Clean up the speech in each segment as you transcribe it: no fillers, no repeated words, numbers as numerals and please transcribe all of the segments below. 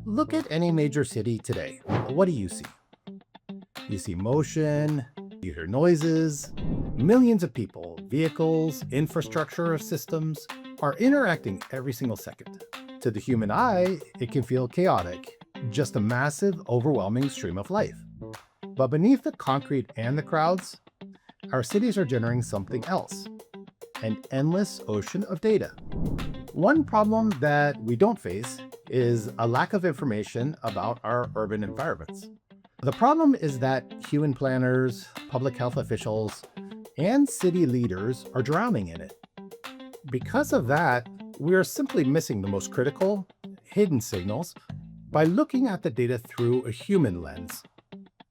Look at any major city today. What do you see? You see motion, you hear noises, millions of people, vehicles, infrastructure systems are interacting every single second. To the human eye, it can feel chaotic, just a massive, overwhelming stream of life. But beneath the concrete and the crowds, our cities are generating something else, an endless ocean of data. One problem that we don't face is a lack of information about our urban environments. The problem is that human planners, public health officials, and city leaders are drowning in it. Because of that, we are simply missing the most critical, hidden signals by looking at the data through a human lens.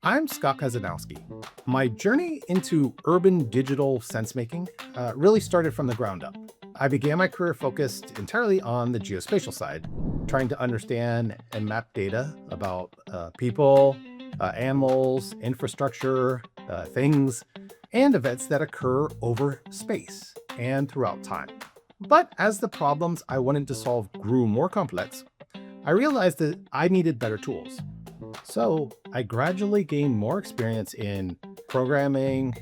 I'm Scott Kazanowski. My journey into urban digital sense-making really started from the ground up. I began my career focused entirely on the geospatial side, trying to understand and map data about people, animals, infrastructure, things, and events that occur over space and throughout time. But as the problems I wanted to solve grew more complex, I realized that I needed better tools. So I gradually gained more experience in programming,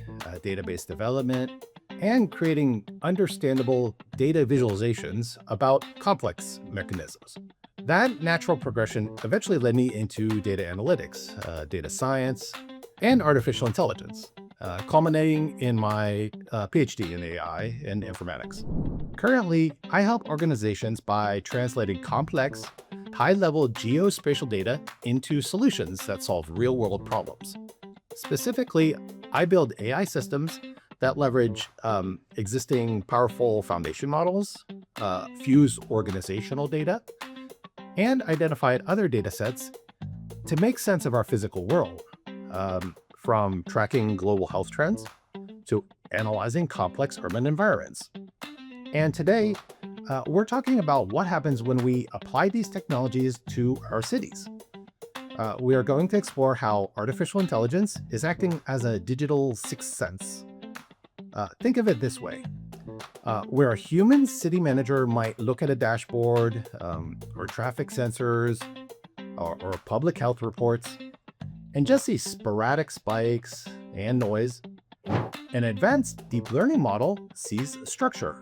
database development, and creating understandable data visualizations about complex mechanisms. That natural progression eventually led me into data analytics, data science, and artificial intelligence, culminating in my PhD in AI and informatics. Currently, I help organizations by translating complex, high-level geospatial data into solutions that solve real-world problems. Specifically, I build AI systems that leverage existing powerful foundation models, fuse organizational data, and identify other data sets to make sense of our physical world, from tracking global health trends to analyzing complex urban environments. And today, we're talking about what happens when we apply these technologies to our cities. We are going to explore how artificial intelligence is acting as a digital sixth sense. Think of it this way. Where a human city manager might look at a dashboard, or traffic sensors, or public health reports, and just see sporadic spikes and noise, an advanced deep learning model sees structure.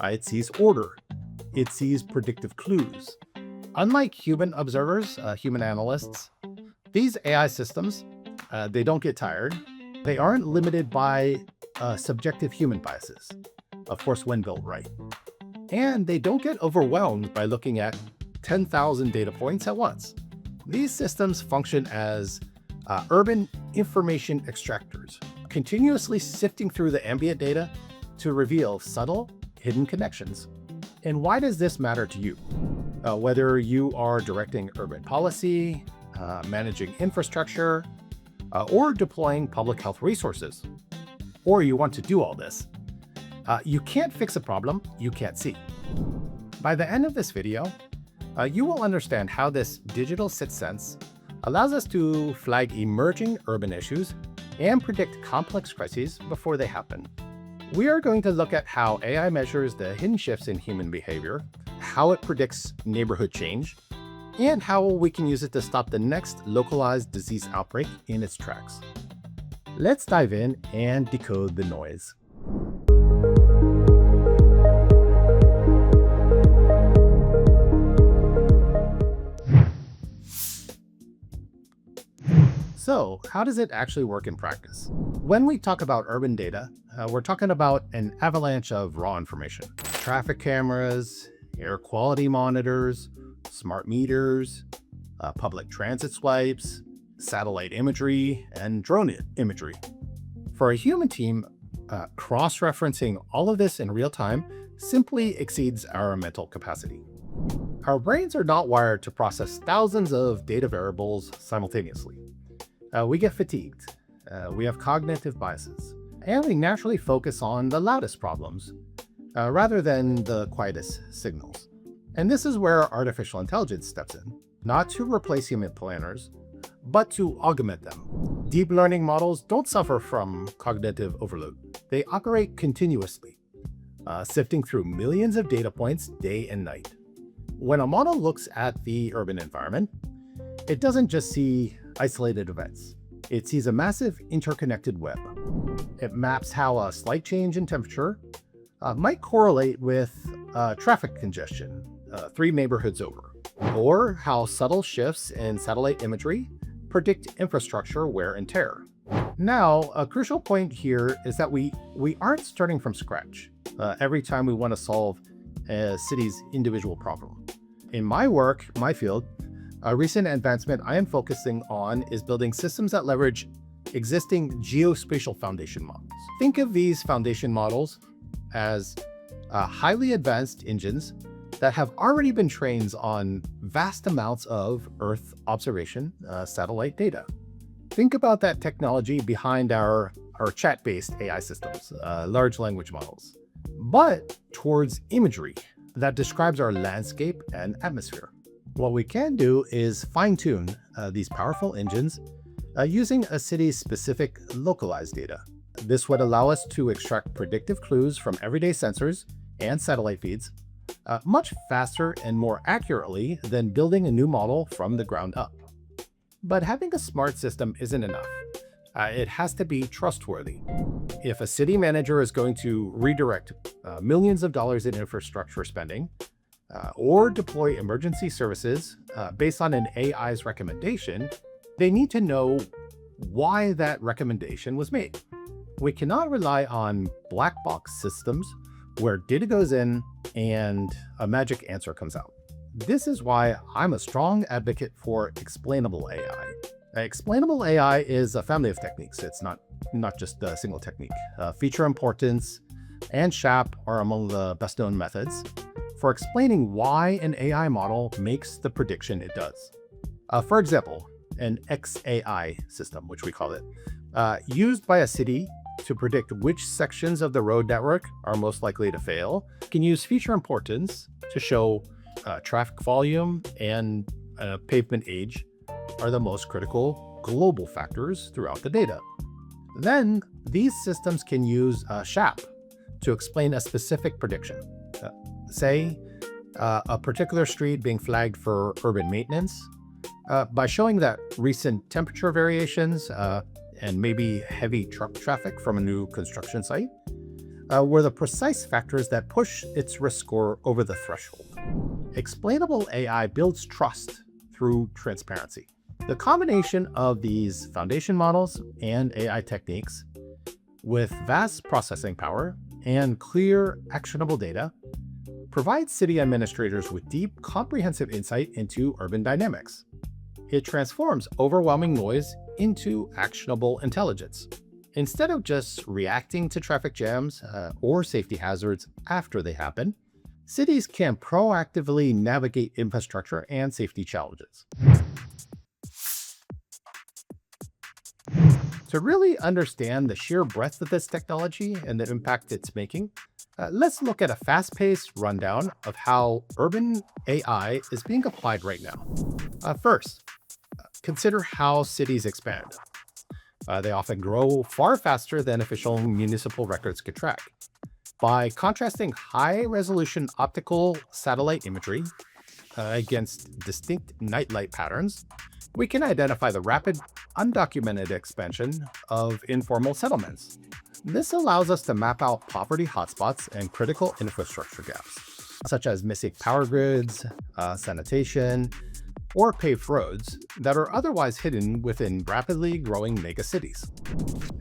It sees order. It sees predictive clues. Unlike human observers, human analysts, these AI systems, they don't get tired. They aren't limited by subjective human biases, of course, when built right. And they don't get overwhelmed by looking at 10,000 data points at once. These systems function as urban information extractors, continuously sifting through the ambient data to reveal subtle, hidden connections. And why does this matter to you? Whether you are directing urban policy, managing infrastructure, or deploying public health resources, or you want to do all this, you can't fix a problem you can't see. By the end of this video, you will understand how this digital sixth sense allows us to flag emerging urban issues and predict complex crises before they happen. We are going to look at how AI measures the hidden shifts in human behavior, how it predicts neighborhood change, and how we can use it to stop the next localized disease outbreak in its tracks. Let's dive in and decode the noise. So, how does it actually work in practice? When we talk about urban data, we're talking about an avalanche of raw information. Traffic cameras, air quality monitors, smart meters, public transit swipes, satellite imagery, and drone imagery. For a human team, cross-referencing all of this in real time simply exceeds our mental capacity. Our brains are not wired to process thousands of data variables simultaneously. We get fatigued, we have cognitive biases, and we naturally focus on the loudest problems rather than the quietest signals. And this is where artificial intelligence steps in, not to replace human planners, but to augment them. Deep learning models don't suffer from cognitive overload. They operate continuously, sifting through millions of data points day and night. When a model looks at the urban environment, it doesn't just see isolated events. It sees a massive interconnected web. It maps how a slight change in temperature might correlate with traffic congestion 3 neighborhoods over, or how subtle shifts in satellite imagery predict infrastructure wear and tear. Now, a crucial point here is that we aren't starting from scratch every time we want to solve a city's individual problem. In my work, my field, a recent advancement I am focusing on is building systems that leverage existing geospatial foundation models. Think of these foundation models as highly advanced engines that have already been trained on vast amounts of Earth observation satellite data. Think about that technology behind our chat-based AI systems, large language models, but towards imagery that describes our landscape and atmosphere. What we can do is fine-tune these powerful engines using a city's specific localized data. This would allow us to extract predictive clues from everyday sensors and satellite feeds much faster and more accurately than building a new model from the ground up. But having a smart system isn't enough. It has to be trustworthy. If a city manager is going to redirect millions of dollars in infrastructure spending or deploy emergency services based on an AI's recommendation, they need to know why that recommendation was made. We cannot rely on black box systems where data goes in and a magic answer comes out. This is why I'm a strong advocate for explainable AI. Explainable AI is a family of techniques. It's not just a single technique. Feature importance and SHAP are among the best known methods for explaining why an AI model makes the prediction it does. For example, an XAI system, which we call it, used by a city to predict which sections of the road network are most likely to fail, can use feature importance to show traffic volume and pavement age are the most critical global factors throughout the data. Then these systems can use SHAP to explain a specific prediction. Say a particular street being flagged for urban maintenance by showing that recent temperature variations and maybe heavy truck traffic from a new construction site were the precise factors that push its risk score over the threshold. Explainable AI builds trust through transparency. The combination of these foundation models and AI techniques with vast processing power and clear, actionable data provides city administrators with deep, comprehensive insight into urban dynamics. It transforms overwhelming noise into actionable intelligence. Instead of just reacting to traffic jams or safety hazards after they happen, cities can proactively navigate infrastructure and safety challenges. To really understand the sheer breadth of this technology and the impact it's making, let's look at a fast-paced rundown of how urban AI is being applied right now. First, consider how cities expand. They often grow far faster than official municipal records could track. By contrasting high-resolution optical satellite imagery against distinct nightlight patterns, we can identify the rapid, undocumented expansion of informal settlements. This allows us to map out poverty hotspots and critical infrastructure gaps, such as missing power grids, sanitation, or paved roads that are otherwise hidden within rapidly growing megacities.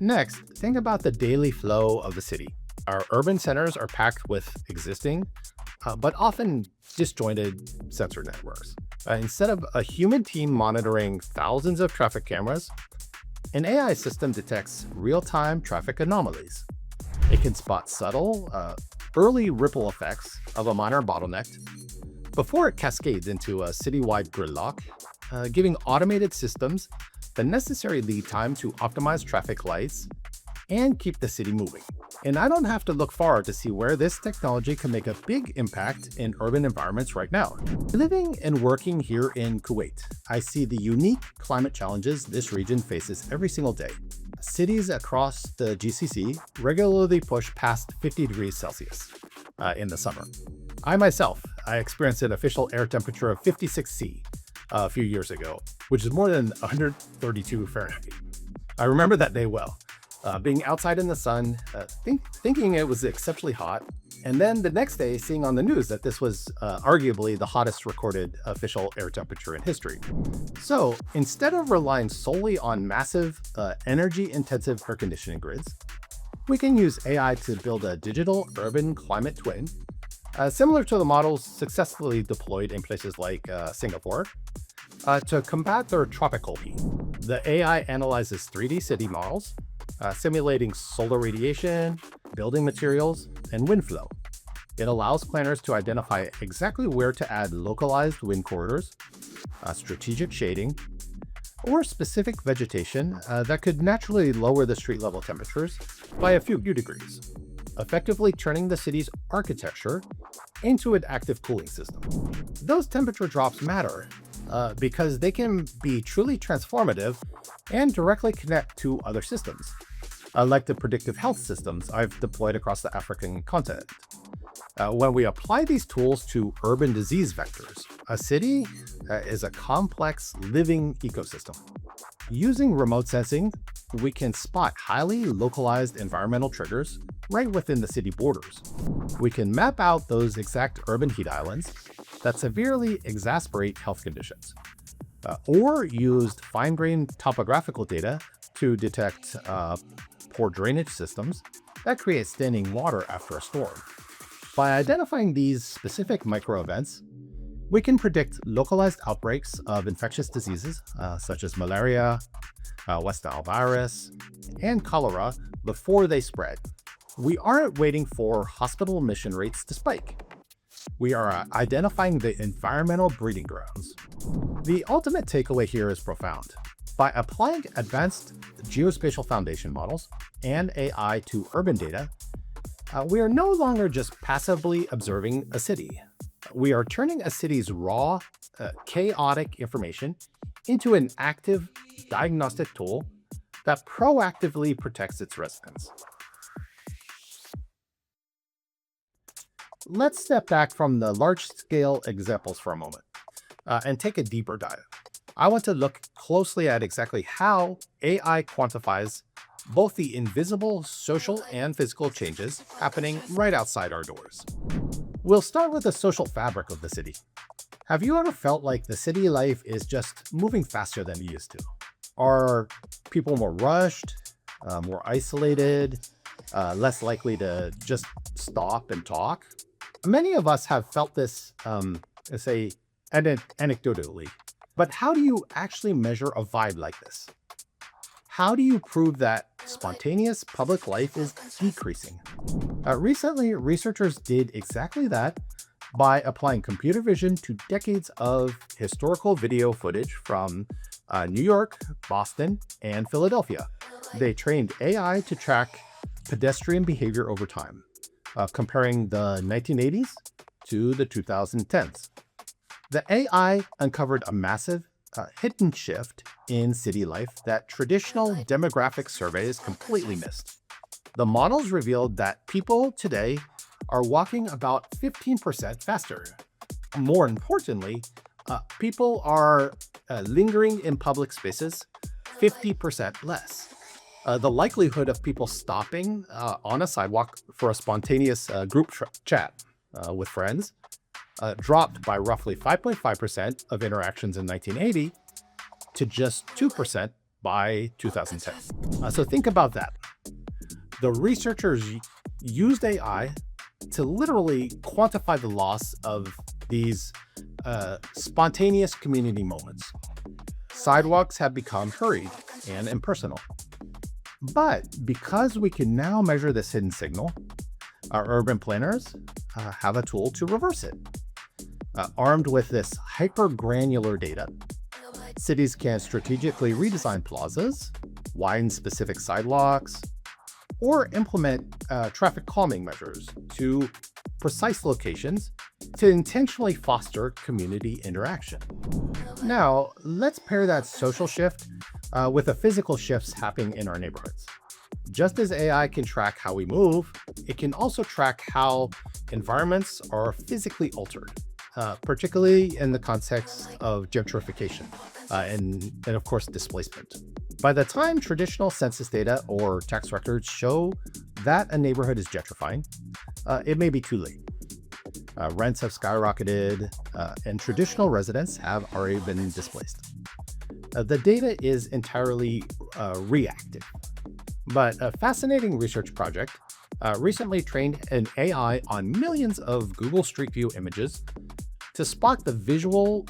Next, think about the daily flow of the city. Our urban centers are packed with existing, but often disjointed sensor networks. Instead of a human team monitoring thousands of traffic cameras, an AI system detects real-time traffic anomalies. It can spot subtle, early ripple effects of a minor bottleneck before it cascades into a citywide gridlock, giving automated systems the necessary lead time to optimize traffic lights and keep the city moving. And I don't have to look far to see where this technology can make a big impact in urban environments right now. Living and working here in Kuwait, I see the unique climate challenges this region faces every single day. Cities across the GCC regularly push past 50 degrees Celsius in the summer. I experienced an official air temperature of 56°C a few years ago, which is more than 132 Fahrenheit. I remember that day well, being outside in the sun, thinking it was exceptionally hot, and then the next day seeing on the news that this was arguably the hottest recorded official air temperature in history. So instead of relying solely on massive, energy-intensive air conditioning grids, we can use AI to build a digital urban climate twin, similar to the models successfully deployed in places like Singapore, to combat their tropical heat. The AI analyzes 3D city models, simulating solar radiation, building materials, and wind flow. It allows planners to identify exactly where to add localized wind corridors, strategic shading, or specific vegetation that could naturally lower the street level temperatures by a few degrees, effectively turning the city's architecture into an active cooling system. Those temperature drops matter because they can be truly transformative and directly connect to other systems, like the predictive health systems I've deployed across the African continent. When we apply these tools to urban disease vectors, a city is a complex living ecosystem. Using remote sensing, we can spot highly localized environmental triggers right within the city borders. We can map out those exact urban heat islands that severely exacerbate health conditions, or use fine-grained topographical data to detect poor drainage systems that create standing water after a storm. By identifying these specific micro-events, we can predict localized outbreaks of infectious diseases such as malaria, West Nile virus, and cholera before they spread. We aren't waiting for hospital admission rates to spike. We are identifying the environmental breeding grounds. The ultimate takeaway here is profound. By applying advanced geospatial foundation models and AI to urban data, we are no longer just passively observing a city. We are turning a city's raw, chaotic information into an active diagnostic tool that proactively protects its residents. Let's step back from the large-scale examples for a moment and take a deeper dive. I want to look closely at exactly how AI quantifies both the invisible social and physical changes happening right outside our doors. We'll start with the social fabric of the city. Have you ever felt like the city life is just moving faster than it used to? Are people more rushed, more isolated, less likely to just stop and talk? Many of us have felt this, anecdotally. But how do you actually measure a vibe like this? How do you prove that spontaneous public life is decreasing? Recently, researchers did exactly that by applying computer vision to decades of historical video footage from New York, Boston, and Philadelphia. They trained AI to track pedestrian behavior over time, comparing the 1980s to the 2010s. The AI uncovered a massive, hidden shift in city life that traditional demographic surveys completely missed. The models revealed that people today are walking about 15% faster. More importantly, people are lingering in public spaces 50% less. The likelihood of people stopping on a sidewalk for a spontaneous group chat with friends dropped by roughly 5.5% of interactions in 1980 to just 2% by 2010. So think about that. The researchers used AI to literally quantify the loss of these spontaneous community moments. Sidewalks have become hurried and impersonal. But because we can now measure this hidden signal, our urban planners have a tool to reverse it. Armed with this hyper-granular data, cities can strategically redesign plazas, widen specific sidewalks, or implement traffic calming measures to precise locations to intentionally foster community interaction. Now, let's pair that social shift with the physical shifts happening in our neighborhoods. Just as AI can track how we move, it can also track how environments are physically altered, particularly in the context of gentrification and of course, displacement. By the time traditional census data or tax records show that a neighborhood is gentrifying, it may be too late. Rents have skyrocketed, and traditional residents have already been displaced. The data is entirely reactive. But a fascinating research project recently trained an AI on millions of Google Street View images to spot the visual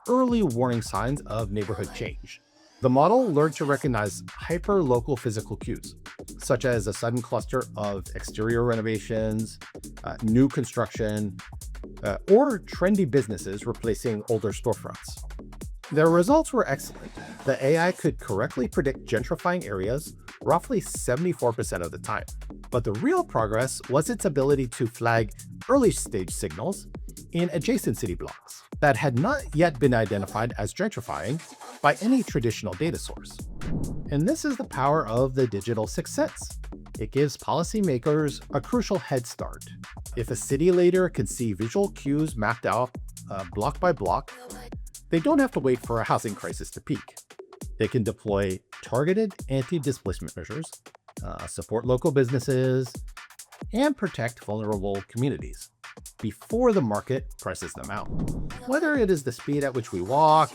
early warning signs of neighborhood change. The model learned to recognize hyper-local physical cues, such as a sudden cluster of exterior renovations, new construction, or trendy businesses replacing older storefronts. Their results were excellent. The AI could correctly predict gentrifying areas roughly 74% of the time. But the real progress was its ability to flag early-stage signals in adjacent city blocks that had not yet been identified as gentrifying by any traditional data source. And this is the power of the digital sixth sense. It gives policymakers a crucial head start. If a city leader can see visual cues mapped out block by block, they don't have to wait for a housing crisis to peak. They can deploy targeted anti-displacement measures, support local businesses, and protect vulnerable communities before the market prices them out. Whether it is the speed at which we walk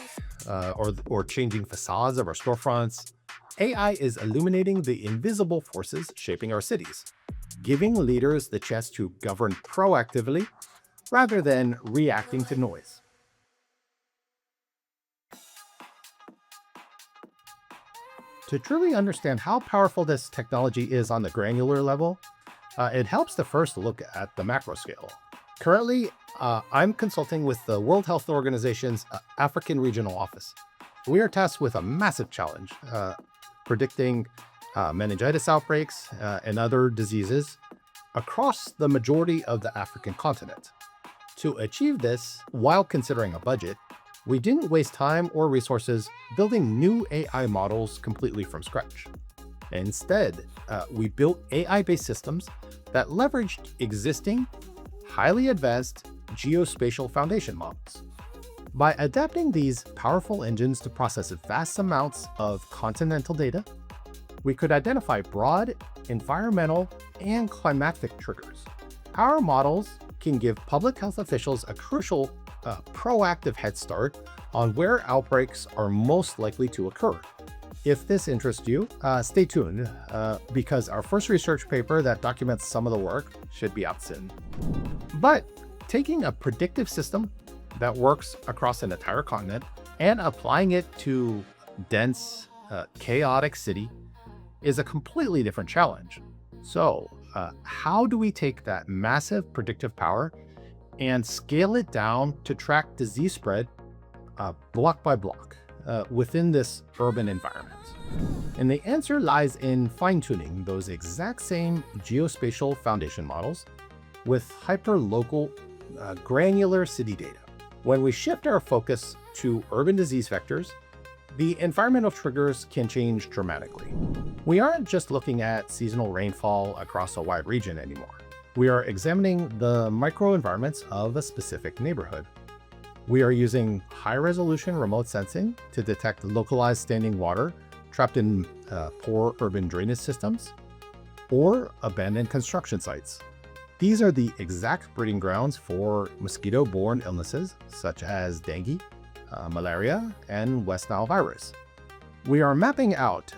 or changing facades of our storefronts, AI is illuminating the invisible forces shaping our cities, giving leaders the chance to govern proactively rather than reacting to noise. To truly understand how powerful this technology is on the granular level, it helps to first look at the macro scale. Currently, I'm consulting with the World Health Organization's African Regional Office. We are tasked with a massive challenge, predicting meningitis outbreaks and other diseases across the majority of the African continent. To achieve this, while considering a budget, we didn't waste time or resources building new AI models completely from scratch. Instead, we built AI-based systems that leveraged existing, highly advanced geospatial foundation models. By adapting these powerful engines to process vast amounts of continental data, we could identify broad environmental and climatic triggers. Our models can give public health officials a crucial proactive head start on where outbreaks are most likely to occur. If this interests you, stay tuned because our first research paper that documents some of the work should be out soon. But taking a predictive system that works across an entire continent and applying it to dense, chaotic city is a completely different challenge. So how do we take that massive predictive power and scale it down to track disease spread block by block within this urban environment? And the answer lies in fine-tuning those exact same geospatial foundation models with hyper-local granular city data. When we shift our focus to urban disease vectors, the environmental triggers can change dramatically. We aren't just looking at seasonal rainfall across a wide region anymore. We are examining the microenvironments of a specific neighborhood. We are using high-resolution remote sensing to detect localized standing water trapped in poor urban drainage systems or abandoned construction sites. These are the exact breeding grounds for mosquito-borne illnesses such as dengue, malaria, and West Nile virus. We are mapping out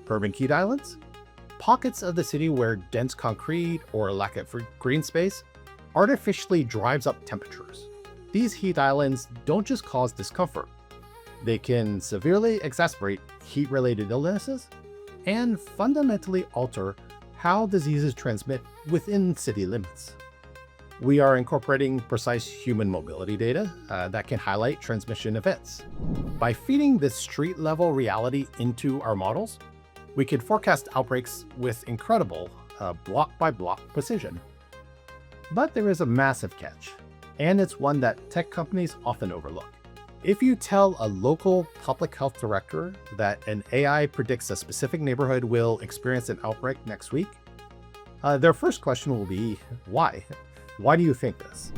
urban heat islands, pockets of the city where dense concrete or lack of green space artificially drives up temperatures. These heat islands don't just cause discomfort. They can severely exacerbate heat-related illnesses and fundamentally alter how diseases transmit within city limits. We are incorporating precise human mobility data that can highlight transmission events. By feeding this street-level reality into our models, we could forecast outbreaks with incredible block-by-block precision. But there is a massive catch, and it's one that tech companies often overlook. If you tell a local public health director that an AI predicts a specific neighborhood will experience an outbreak next week, their first question will be, why? Why do you think this?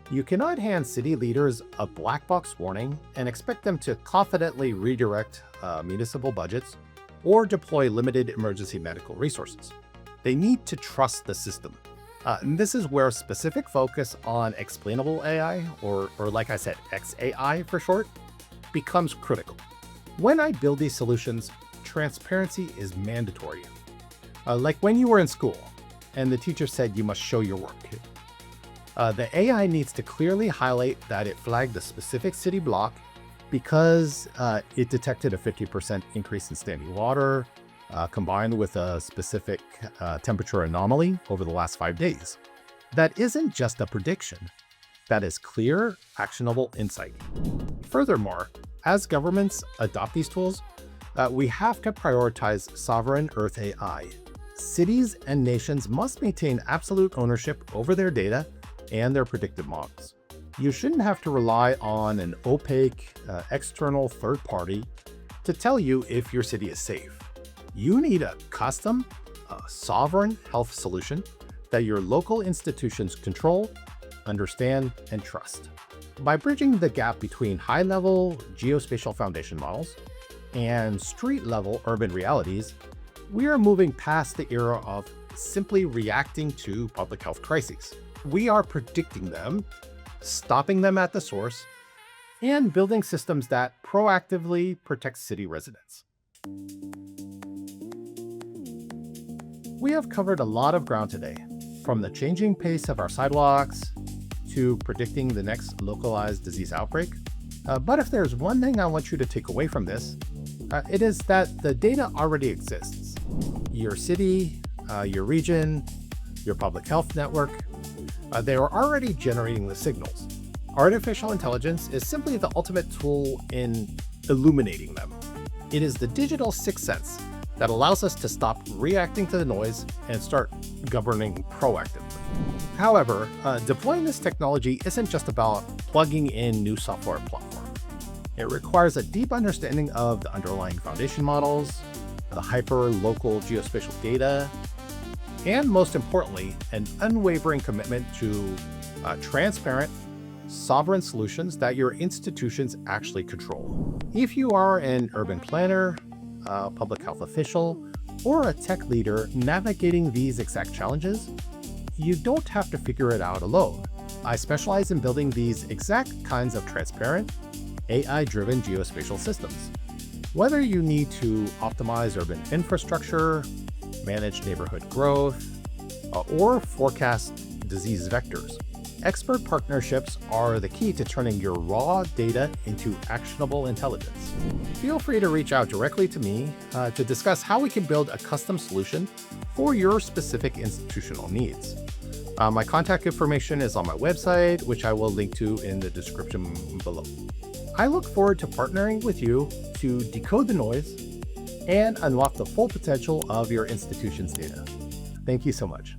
You cannot hand city leaders a black box warning and expect them to confidently redirect municipal budgets or deploy limited emergency medical resources. They need to trust the system. And this is where specific focus on explainable AI, or like I said, XAI for short, becomes critical. When I build these solutions, transparency is mandatory. Like when you were in school and the teacher said you must show your work. The AI needs to clearly highlight that it flagged a specific city block because it detected a 50% increase in standing water, combined with a specific temperature anomaly over the last 5 days. That isn't just a prediction. That is clear, actionable insight. Furthermore, as governments adopt these tools, we have to prioritize sovereign Earth AI. Cities and nations must maintain absolute ownership over their data and their predictive models. You shouldn't have to rely on an opaque, external third party to tell you if your city is safe. You need a custom, sovereign health solution that your local institutions control, understand, and trust. By bridging the gap between high-level geospatial foundation models and street-level urban realities, we are moving past the era of simply reacting to public health crises. We are predicting them, stopping them at the source, and building systems that proactively protect city residents. We have covered a lot of ground today, from the changing pace of our sidewalks to predicting the next localized disease outbreak. But if there's one thing I want you to take away from this, it is that the data already exists. Your city, your region, your public health network, they are already generating the signals. Artificial intelligence is simply the ultimate tool in illuminating them. It is the digital sixth sense that allows us to stop reacting to the noise and start governing proactively. However, deploying this technology isn't just about plugging in new software platform. It requires a deep understanding of the underlying foundation models, the hyper-local geospatial data, and most importantly, an unwavering commitment to transparent, sovereign solutions that your institutions actually control. If you are an urban planner, a public health official, or a tech leader navigating these exact challenges, you don't have to figure it out alone. I specialize in building these exact kinds of transparent, AI-driven geospatial systems. Whether you need to optimize urban infrastructure, manage neighborhood growth, or forecast disease vectors, expert partnerships are the key to turning your raw data into actionable intelligence. Feel free to reach out directly to me to discuss how we can build a custom solution for your specific institutional needs. My contact information is on my website, which I will link to in the description below. I look forward to partnering with you to decode the noise and unlock the full potential of your institution's data. Thank you so much.